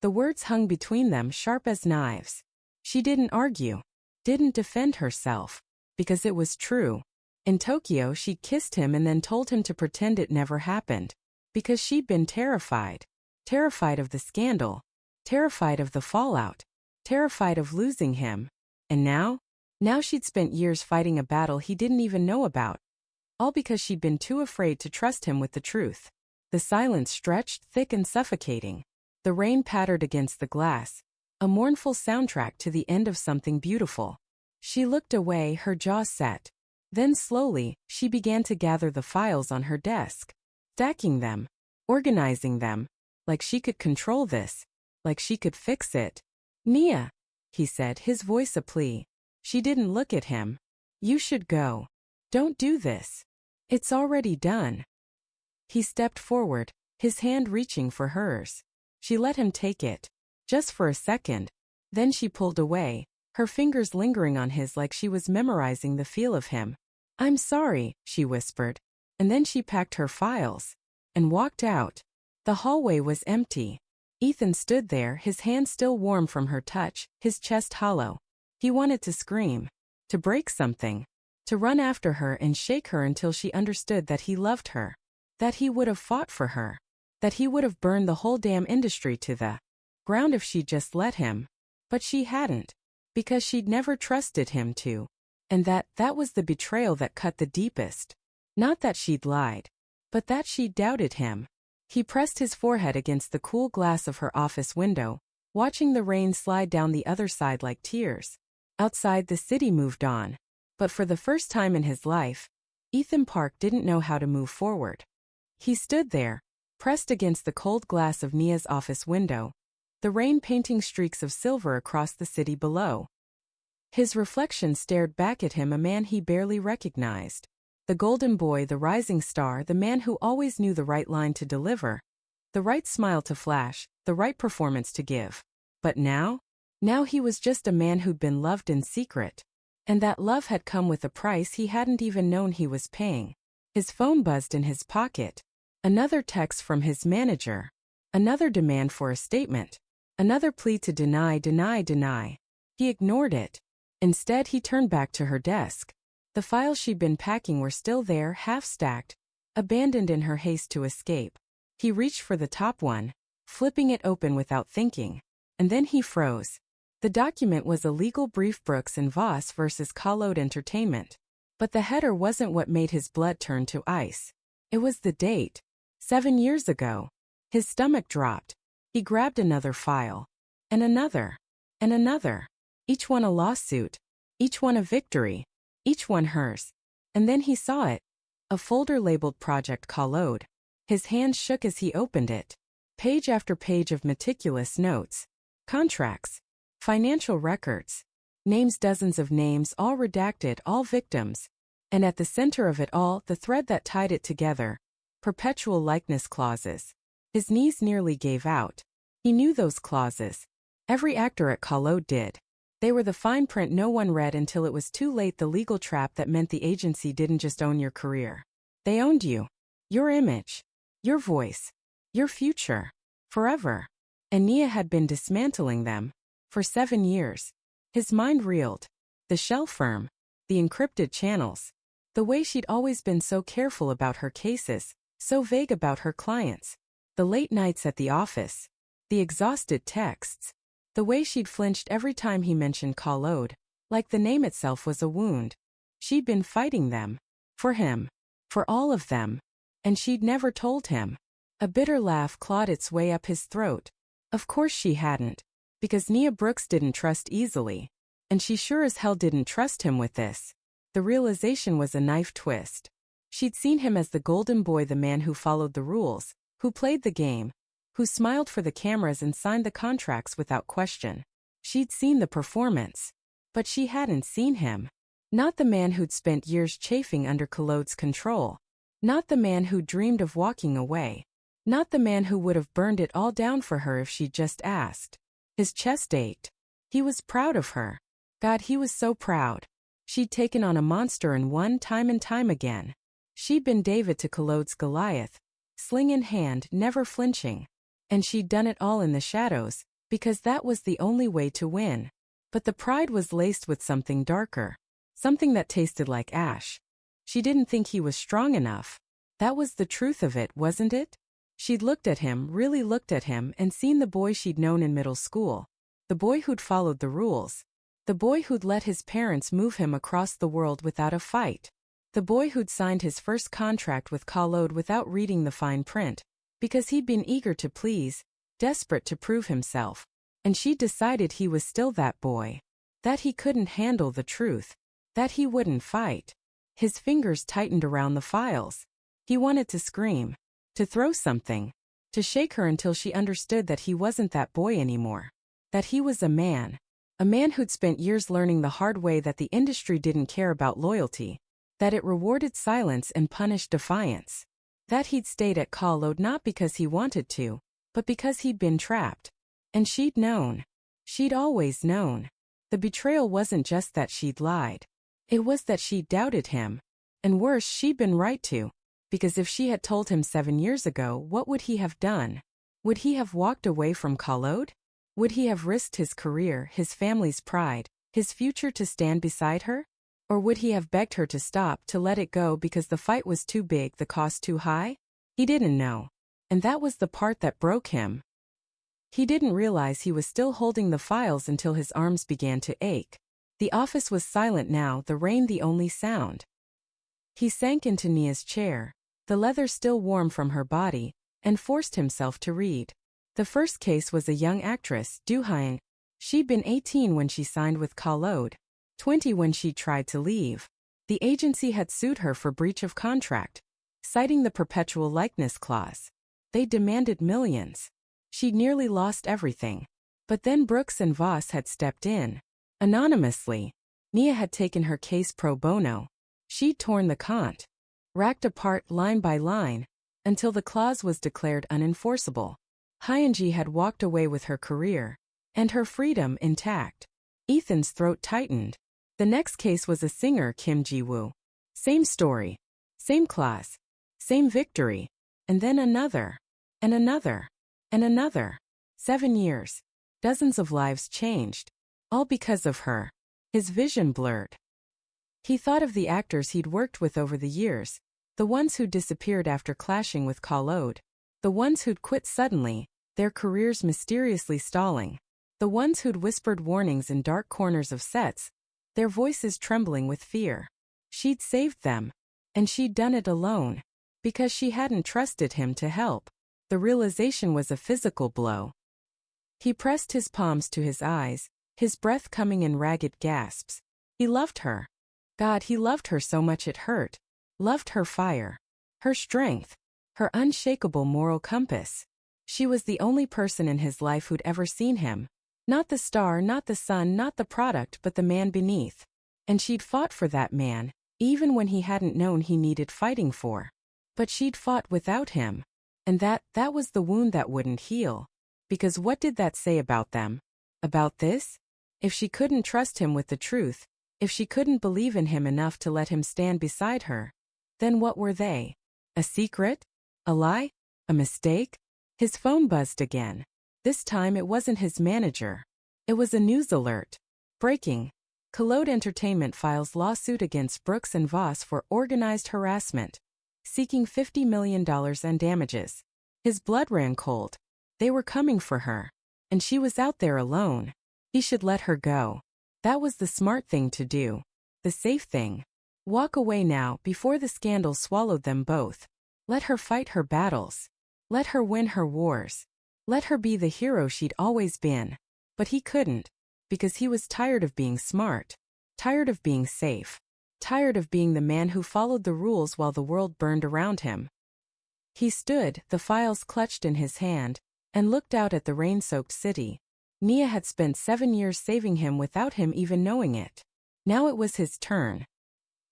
The words hung between them sharp as knives. She didn't argue. Didn't defend herself. Because it was true. In Tokyo she'd kissed him and then told him to pretend it never happened. Because she'd been terrified. Terrified of the scandal. Terrified of the fallout. Terrified of losing him. And now? Now she'd spent years fighting a battle he didn't even know about. All because she'd been too afraid to trust him with the truth. The silence stretched thick and suffocating. The rain pattered against the glass. a mournful soundtrack to the end of something beautiful. She looked away, her jaw set. Then slowly, she began to gather the files on her desk, stacking them, organizing them, like she could control this, like she could fix it. "Nia," he said, his voice a plea. She didn't look at him. "You should go. Don't do this. It's already done." He stepped forward, his hand reaching for hers. She let him take it, just for a second. Then she pulled away, her fingers lingering on his like she was memorizing the feel of him. "I'm sorry," she whispered. And then she packed her files and walked out. The hallway was empty. Ethan stood there, his hand still warm from her touch, his chest hollow. He wanted to scream, to break something, to run after her and shake her until she understood that he loved her, that he would have fought for her, that he would have burned the whole damn industry to the ground if she'd just let him. But she hadn't, because she'd never trusted him to. And that was the betrayal that cut the deepest. Not that she'd lied, but that she'd doubted him. He pressed his forehead against the cool glass of her office window, watching the rain slide down the other side like tears. Outside, the city moved on. But for the first time in his life, Ethan Park didn't know how to move forward. He stood there, pressed against the cold glass of Nia's office window, the rain painting streaks of silver across the city below. His reflection stared back at him, a man he barely recognized. The golden boy, the rising star, the man who always knew the right line to deliver, the right smile to flash, the right performance to give. But now he was just a man who'd been loved in secret. And that love had come with a price he hadn't even known he was paying. His phone buzzed in his pocket. Another text from his manager. Another demand for a statement. Another plea to deny. He ignored it. Instead, he turned back to her desk. The files she'd been packing were still there, half-stacked, abandoned in her haste to escape. He reached for the top one, flipping it open without thinking. And then he froze. The document was a legal brief, Brooks and Voss versus Collode Entertainment. But the header wasn't what made his blood turn to ice. It was the date. 7 years ago. His stomach dropped. He grabbed another file. And another. And another. Each one a lawsuit. Each one a victory. Each one hers. And then he saw it. A folder labeled Project Collode. His hand shook as he opened it. Page after page of meticulous notes. Contracts. Financial records. Names, dozens of names, all redacted, all victims. And at the center of it all, the thread that tied it together. Perpetual likeness clauses. His knees nearly gave out. He knew those clauses. Every actor at Collode did. They were the fine print no one read until it was too late, the legal trap that meant the agency didn't just own your career. They owned you. Your image. Your voice. Your future. Forever. And Nia had been dismantling them. For 7 years. His mind reeled. The shell firm. The encrypted channels. The way she'd always been so careful about her cases, so vague about her clients. The late nights at the office. The exhausted texts. The way she'd flinched every time he mentioned Collode, like the name itself was a wound. She'd been fighting them. For him. For all of them. And she'd never told him. A bitter laugh clawed its way up his throat. Of course she hadn't. Because Nia Brooks didn't trust easily. And she sure as hell didn't trust him with this. The realization was a knife twist. She'd seen him as the golden boy, the man who followed the rules, who played the game, who smiled for the cameras and signed the contracts without question. She'd seen the performance. But she hadn't seen him. Not the man who'd spent years chafing under Collode's control. Not the man who dreamed of walking away. Not the man who would have burned it all down for her if she'd just asked. His chest ached. He was proud of her. God, he was so proud. She'd taken on a monster and won time and time again. She'd been David to Collode's Goliath, sling in hand, never flinching. And she'd done it all in the shadows, because that was the only way to win. But the pride was laced with something darker. Something that tasted like ash. She didn't think he was strong enough. That was the truth of it, wasn't it? She'd looked at him, really looked at him, and seen the boy she'd known in middle school. The boy who'd followed the rules. The boy who'd let his parents move him across the world without a fight. The boy who'd signed his first contract with Collode without reading the fine print. Because he'd been eager to please, desperate to prove himself. And she decided he was still that boy. That he couldn't handle the truth. That he wouldn't fight. His fingers tightened around the files. He wanted to scream. To throw something. To shake her until she understood that he wasn't that boy anymore. That he was a man. A man who'd spent years learning the hard way that the industry didn't care about loyalty. That it rewarded silence and punished defiance. That he'd stayed at Collode not because he wanted to, but because he'd been trapped. And she'd known. She'd always known. The betrayal wasn't just that she'd lied. It was that she'd doubted him. And worse, she'd been right to. Because if she had told him 7 years ago, what would he have done? Would he have walked away from Collode? Would he have risked his career, his family's pride, his future to stand beside her? Or would he have begged her to stop, to let it go because the fight was too big, the cost too high? He didn't know. And that was the part that broke him. He didn't realize he was still holding the files until his arms began to ache. The office was silent now, the rain the only sound. He sank into Nia's chair, the leather still warm from her body, and forced himself to read. The first case was a young actress, Du Hyun. She'd been 18 when she signed with Collode, 20 when she tried to leave. The agency had sued her for breach of contract, citing the perpetual likeness clause. They demanded millions. She'd nearly lost everything. But then Brooks and Voss had stepped in. Anonymously. Nia had taken her case pro bono. She'd torn the cont, racked apart line by line, until the clause was declared unenforceable. Hyunji had walked away with her career, and her freedom intact. Ethan's throat tightened. The next case was a singer, Kim Ji-woo. Same story. Same clause. Same victory. And then another. And another. And another. 7 years. Dozens of lives changed. All because of her. His vision blurred. He thought of the actors he'd worked with over the years, the ones who'd disappeared after clashing with Collode, the ones who'd quit suddenly, their careers mysteriously stalling, the ones who'd whispered warnings in dark corners of sets, their voices trembling with fear. She'd saved them, and she'd done it alone, because she hadn't trusted him to help. The realization was a physical blow. He pressed his palms to his eyes, his breath coming in ragged gasps. He loved her. God, he loved her so much it hurt. Loved her fire. Her strength. Her unshakable moral compass. She was the only person in his life who'd ever seen him. Not the star, not the sun, not the product, but the man beneath. And she'd fought for that man, even when he hadn't known he needed fighting for. But she'd fought without him. And that was the wound that wouldn't heal. Because what did that say about them? About this? If she couldn't trust him with the truth, if she couldn't believe in him enough to let him stand beside her, then what were they? A secret? A lie? A mistake? His phone buzzed again. This time it wasn't his manager. It was a news alert. Breaking. Collode Entertainment files lawsuit against Brooks and Voss for organized harassment, seeking $50 million and damages. His blood ran cold. They were coming for her. And she was out there alone. He should let her go. That was the smart thing to do. The safe thing. Walk away now before the scandal swallowed them both. Let her fight her battles. Let her win her wars. Let her be the hero she'd always been. But he couldn't. Because he was tired of being smart. Tired of being safe. Tired of being the man who followed the rules while the world burned around him. He stood, the files clutched in his hand, and looked out at the rain-soaked city. Nia had spent 7 years saving him without him even knowing it. Now it was his turn.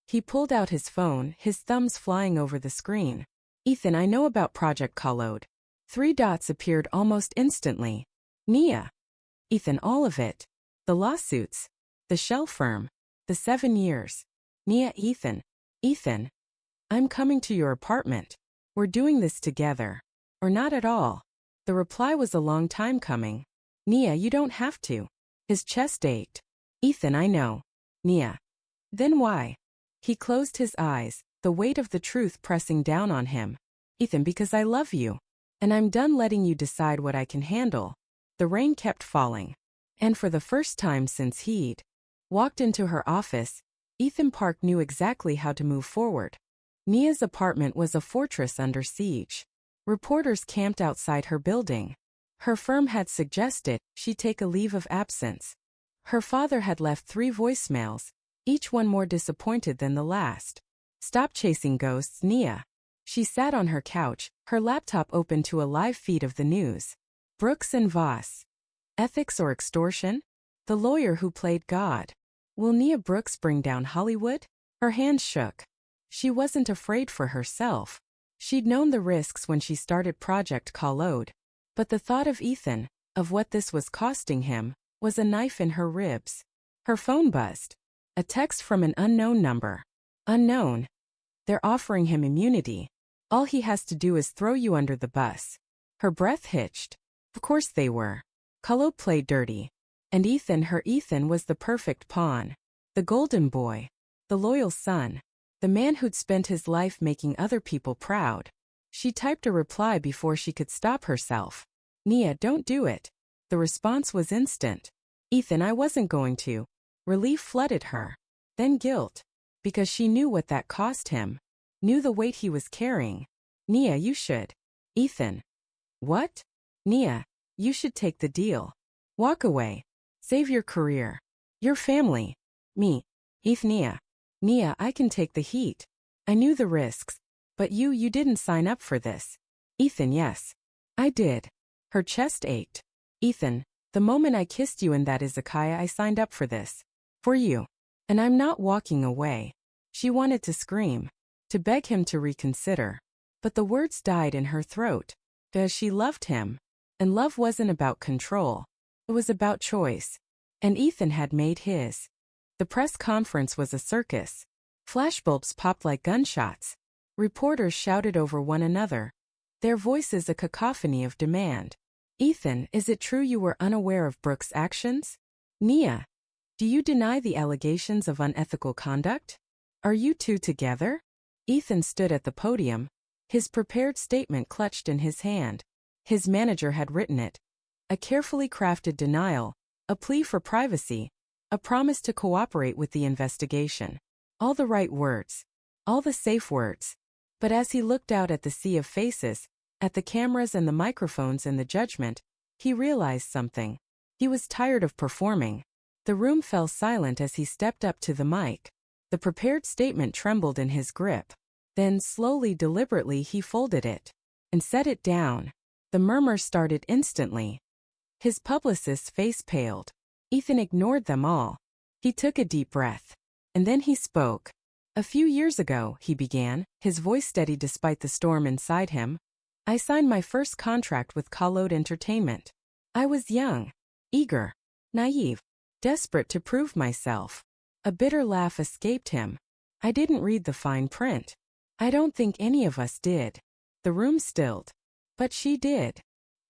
He pulled out his phone, his thumbs flying over the screen. Ethan, I know about Project Collode. 3 dots appeared almost instantly. Nia. Ethan, all of it. The lawsuits. The shell firm. The 7 years. Nia, Ethan. Ethan. I'm coming to your apartment. We're doing this together. Or not at all. The reply was a long time coming. Nia, you don't have to. His chest ached. Ethan, I know. Nia. Then why? He closed his eyes, the weight of the truth pressing down on him. Ethan, because I love you. And I'm done letting you decide what I can handle. The rain kept falling. And for the first time since he'd walked into her office, Ethan Park knew exactly how to move forward. Nia's apartment was a fortress under siege. Reporters camped outside her building. Her firm had suggested she take a leave of absence. Her father had left 3 voicemails, each one more disappointed than the last. Stop chasing ghosts, Nia. She sat on her couch, her laptop open to a live feed of the news. Brooks and Voss. Ethics or extortion? The lawyer who played God. Will Nia Brooks bring down Hollywood? Her hands shook. She wasn't afraid for herself. She'd known the risks when she started Project Collode. But the thought of Ethan, of what this was costing him, was a knife in her ribs. Her phone buzzed. A text from an unknown number. Unknown. They're offering him immunity. All he has to do is throw you under the bus. Her breath hitched. Of course they were. Collode played dirty. And her Ethan was the perfect pawn. The golden boy. The loyal son. The man who'd spent his life making other people proud. She typed a reply before she could stop herself. Nia, don't do it. The response was instant. Ethan, I wasn't going to. Relief flooded her. Then guilt. Because she knew what that cost him. Knew the weight he was carrying. Nia, you should. Ethan. What? Nia, you should take the deal. Walk away. Save your career. Your family. Me. Nia. Nia, I can take the heat. I knew the risks. But you didn't sign up for this. Ethan, yes. I did. Her chest ached. Ethan, the moment I kissed you in that izakaya, I signed up for this. For you. And I'm not walking away. She wanted to scream. To beg him to reconsider. But the words died in her throat. Because she loved him. And love wasn't about control. It was about choice. And Ethan had made his. The press conference was a circus. Flashbulbs popped like gunshots. Reporters shouted over one another. Their voices a cacophony of demand. Ethan, is it true you were unaware of Brooks' actions? Nia, do you deny the allegations of unethical conduct? Are you two together? Ethan stood at the podium, his prepared statement clutched in his hand. His manager had written it. A carefully crafted denial, a plea for privacy, a promise to cooperate with the investigation. All the right words. All the safe words. But as he looked out at the sea of faces, at the cameras and the microphones and the judgment, he realized something. He was tired of performing. The room fell silent as he stepped up to the mic. The prepared statement trembled in his grip. Then, slowly, deliberately, he folded it and set it down. The murmur started instantly. His publicist's face paled. Ethan ignored them all. He took a deep breath. And then he spoke. A few years ago, he began, his voice steady despite the storm inside him. I signed my first contract with Collode Entertainment. I was young, eager, naive, desperate to prove myself. A bitter laugh escaped him. I didn't read the fine print. I don't think any of us did. The room stilled. But she did.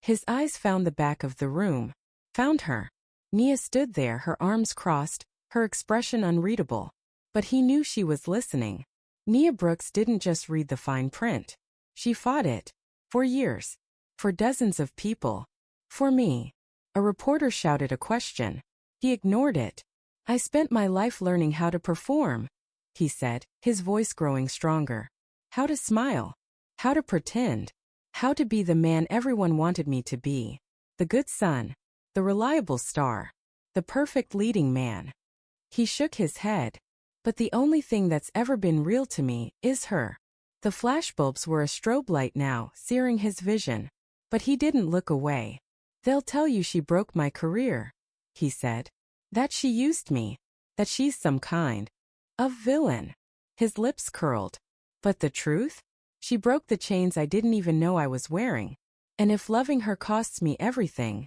His eyes found the back of the room. Found her. Nia stood there, her arms crossed, her expression unreadable. But he knew she was listening. Nia Brooks didn't just read the fine print. She fought it. For years. For dozens of people. For me. A reporter shouted a question. He ignored it. I spent my life learning how to perform, he said, his voice growing stronger. How to smile. How to pretend. How to be the man everyone wanted me to be. The good son. The reliable star. The perfect leading man. He shook his head. But the only thing that's ever been real to me is her. The flashbulbs were a strobe light now, searing his vision. But he didn't look away. They'll tell you she broke my career, he said. That she used me. That she's some kind of villain. His lips curled. But the truth? She broke the chains I didn't even know I was wearing. And if loving her costs me everything.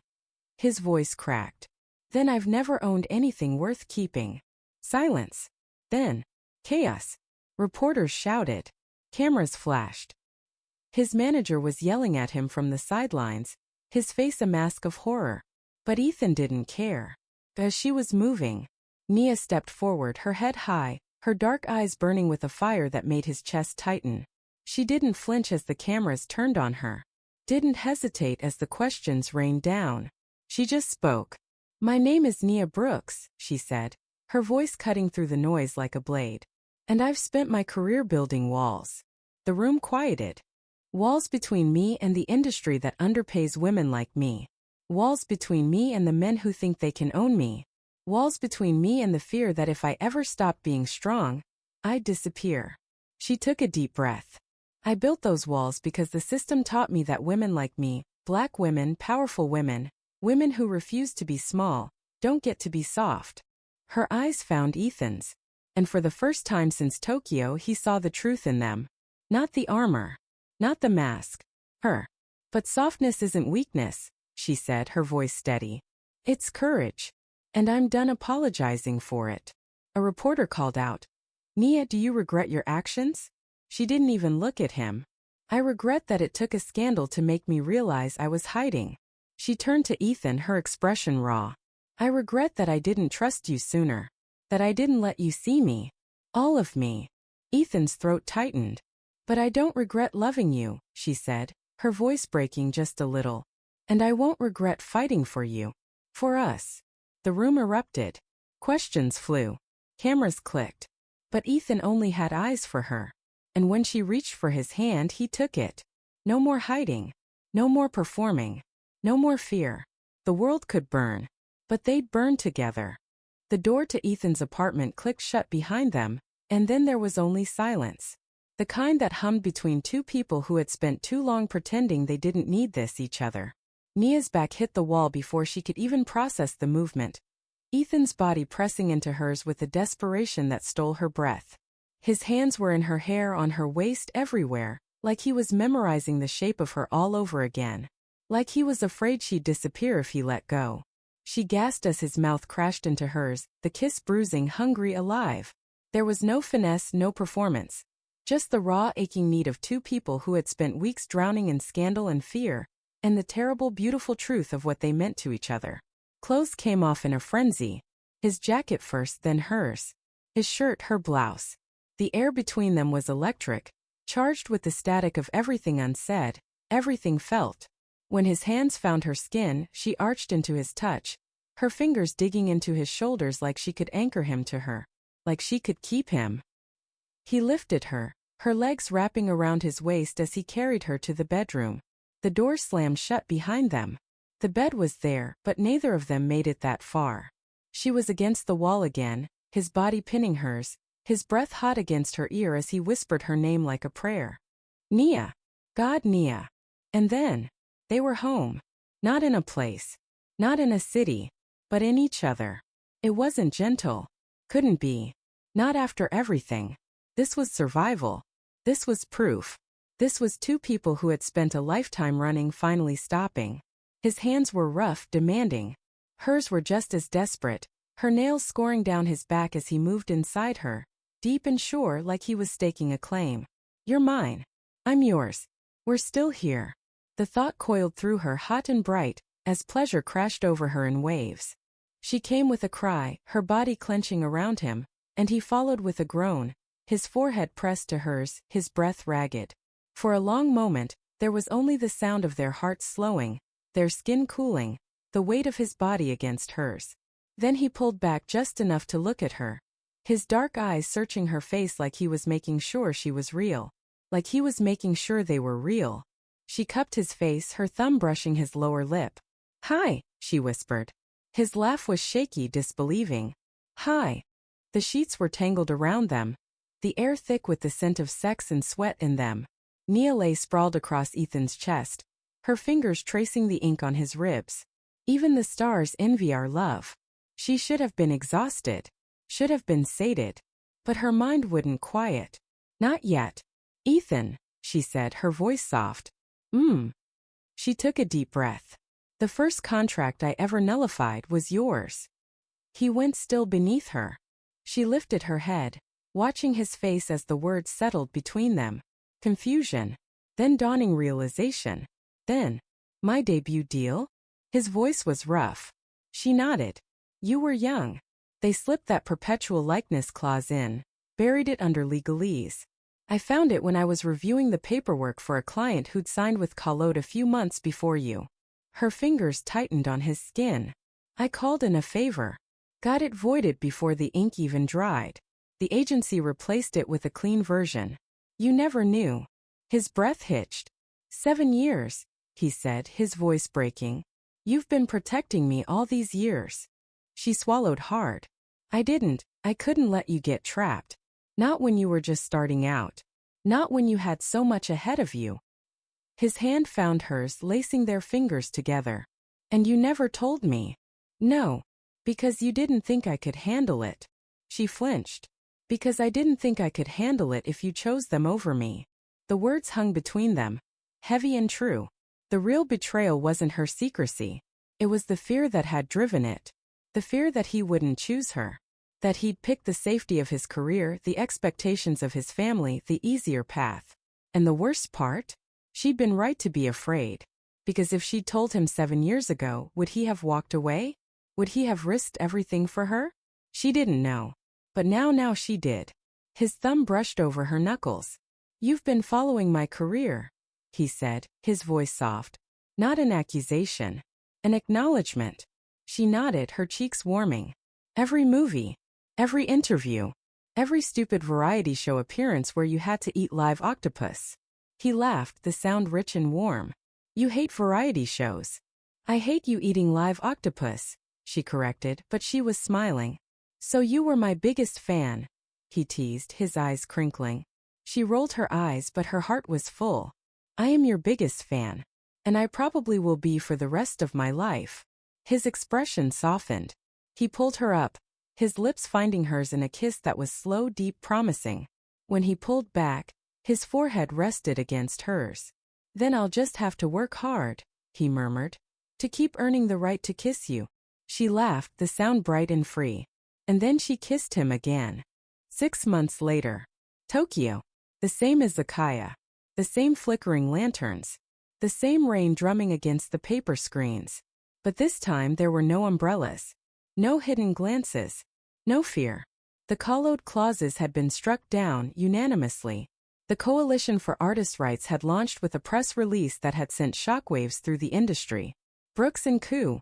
His voice cracked. Then I've never owned anything worth keeping. Silence. Then, chaos. Reporters shouted. Cameras flashed. His manager was yelling at him from the sidelines, his face a mask of horror. But Ethan didn't care. As she was moving, Nia stepped forward, her head high, her dark eyes burning with a fire that made his chest tighten. She didn't flinch as the cameras turned on her. Didn't hesitate as the questions rained down. She just spoke. My name is Nia Brooks, she said, her voice cutting through the noise like a blade. And I've spent my career building walls. The room quieted. Walls between me and the industry that underpays women like me. Walls between me and the men who think they can own me. Walls between me and the fear that if I ever stopped being strong, I'd disappear. She took a deep breath. I built those walls because the system taught me that women like me, black women, powerful women, women who refuse to be small, don't get to be soft. Her eyes found Ethan's, and for the first time since Tokyo he saw the truth in them. Not the armor. Not the mask. Her. But softness isn't weakness, she said, her voice steady. It's courage. And I'm done apologizing for it. A reporter called out. Nia, do you regret your actions? She didn't even look at him. I regret that it took a scandal to make me realize I was hiding. She turned to Ethan, her expression raw. I regret that I didn't trust you sooner. That I didn't let you see me. All of me. Ethan's throat tightened. But I don't regret loving you, she said, her voice breaking just a little. And I won't regret fighting for you. For us. The room erupted. Questions flew. Cameras clicked. But Ethan only had eyes for her. And when she reached for his hand, he took it. No more hiding. No more performing. No more fear. The world could burn. But they'd burn together. The door to Ethan's apartment clicked shut behind them, and then there was only silence. The kind that hummed between two people who had spent too long pretending they didn't need each other. Nia's back hit the wall before she could even process the movement. Ethan's body pressing into hers with a desperation that stole her breath. His hands were in her hair, on her waist, everywhere, like he was memorizing the shape of her all over again. Like he was afraid she'd disappear if he let go. She gasped as his mouth crashed into hers, the kiss bruising, hungry, alive. There was no finesse, no performance. Just the raw, aching need of two people who had spent weeks drowning in scandal and fear, and the terrible, beautiful truth of what they meant to each other. Clothes came off in a frenzy. His jacket first, then hers. His shirt, her blouse. The air between them was electric, charged with the static of everything unsaid, everything felt. When his hands found her skin, she arched into his touch, her fingers digging into his shoulders like she could anchor him to her, like she could keep him. He lifted her, her legs wrapping around his waist as he carried her to the bedroom. The door slammed shut behind them. The bed was there, but neither of them made it that far. She was against the wall again, his body pinning hers, his breath hot against her ear as he whispered her name like a prayer. Nia. God, Nia. And then, they were home. Not in a place. Not in a city. But in each other. It wasn't gentle. Couldn't be. Not after everything. This was survival. This was proof. This was two people who had spent a lifetime running finally stopping. His hands were rough, demanding. Hers were just as desperate, her nails scoring down his back as he moved inside her, deep and sure, like he was staking a claim. You're mine. I'm yours. We're still here. The thought coiled through her hot and bright, as pleasure crashed over her in waves. She came with a cry, her body clenching around him, and he followed with a groan, his forehead pressed to hers, his breath ragged. For a long moment, there was only the sound of their hearts slowing, their skin cooling, the weight of his body against hers. Then he pulled back just enough to look at her, his dark eyes searching her face like he was making sure she was real, like he was making sure they were real. She cupped his face, her thumb brushing his lower lip. Hi, she whispered. His laugh was shaky, disbelieving. Hi. The sheets were tangled around them, the air thick with the scent of sex and sweat in them. Nia lay sprawled across Ethan's chest, her fingers tracing the ink on his ribs. Even the stars envy our love. She should have been exhausted, should have been sated. But her mind wouldn't quiet. Not yet. Ethan, she said, her voice soft. She took a deep breath. The first contract I ever nullified was yours. He went still beneath her. She lifted her head, watching his face as the words settled between them. Confusion. Then dawning realization. Then, my debut deal? His voice was rough. She nodded. You were young. They slipped that perpetual likeness clause in, buried it under legalese. I found it when I was reviewing the paperwork for a client who'd signed with Collode a few months before you. Her fingers tightened on his skin. I called in a favor. Got it voided before the ink even dried. The agency replaced it with a clean version. You never knew. His breath hitched. 7 years, he said, his voice breaking. You've been protecting me all these years. She swallowed hard. I couldn't let you get trapped. Not when you were just starting out. Not when you had so much ahead of you. His hand found hers, lacing their fingers together. And you never told me. No. Because you didn't think I could handle it. She flinched. Because I didn't think I could handle it if you chose them over me. The words hung between them, heavy and true. The real betrayal wasn't her secrecy. It was the fear that had driven it. The fear that he wouldn't choose her. That he'd pick the safety of his career, the expectations of his family, the easier path. And the worst part? She'd been right to be afraid. Because if she'd told him 7 years ago, would he have walked away? Would he have risked everything for her? She didn't know. But now she did. His thumb brushed over her knuckles. You've been following my career, he said, his voice soft. Not an accusation. An acknowledgement. She nodded, her cheeks warming. Every movie. Every interview. Every stupid variety show appearance where you had to eat live octopus. He laughed, the sound rich and warm. You hate variety shows. I hate you eating live octopus, she corrected, but she was smiling. So you were my biggest fan, he teased, his eyes crinkling. She rolled her eyes, but her heart was full. I am your biggest fan. And I probably will be for the rest of my life. His expression softened. He pulled her up, his lips finding hers in a kiss that was slow, deep, promising. When he pulled back, his forehead rested against hers. Then I'll just have to work hard, he murmured. To keep earning the right to kiss you. She laughed, the sound bright and free. And then she kissed him again. 6 months later. Tokyo. The same as Zakaya. The same flickering lanterns. The same rain drumming against the paper screens. But this time there were no umbrellas. No hidden glances. No fear. The callowed clauses had been struck down unanimously. The Coalition for Artists' Rights had launched with a press release that had sent shockwaves through the industry. Brooks & Coup.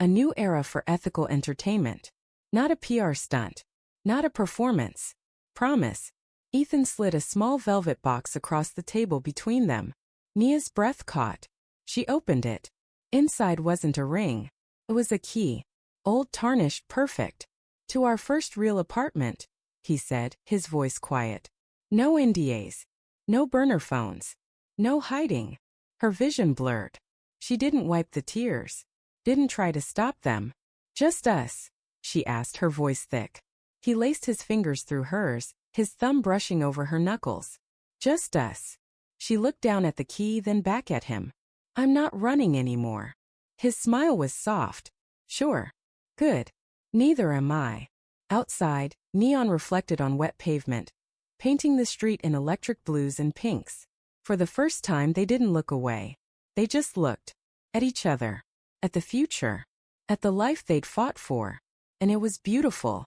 A new era for ethical entertainment. Not a PR stunt. Not a performance. Promise. Ethan slid a small velvet box across the table between them. Nia's breath caught. She opened it. Inside wasn't a ring. It was a key. Old, tarnished, perfect. To our first real apartment, he said, his voice quiet. No NDAs. No burner phones. No hiding. Her vision blurred. She didn't wipe the tears. Didn't try to stop them. Just us. She asked, her voice thick. He laced his fingers through hers, his thumb brushing over her knuckles. Just us. She looked down at the key, then back at him. I'm not running anymore. His smile was soft. Sure. Good. Neither am I. Outside, neon reflected on wet pavement, painting the street in electric blues and pinks. For the first time they didn't look away. They just looked. At each other. At the future. At the life they'd fought for. And it was beautiful.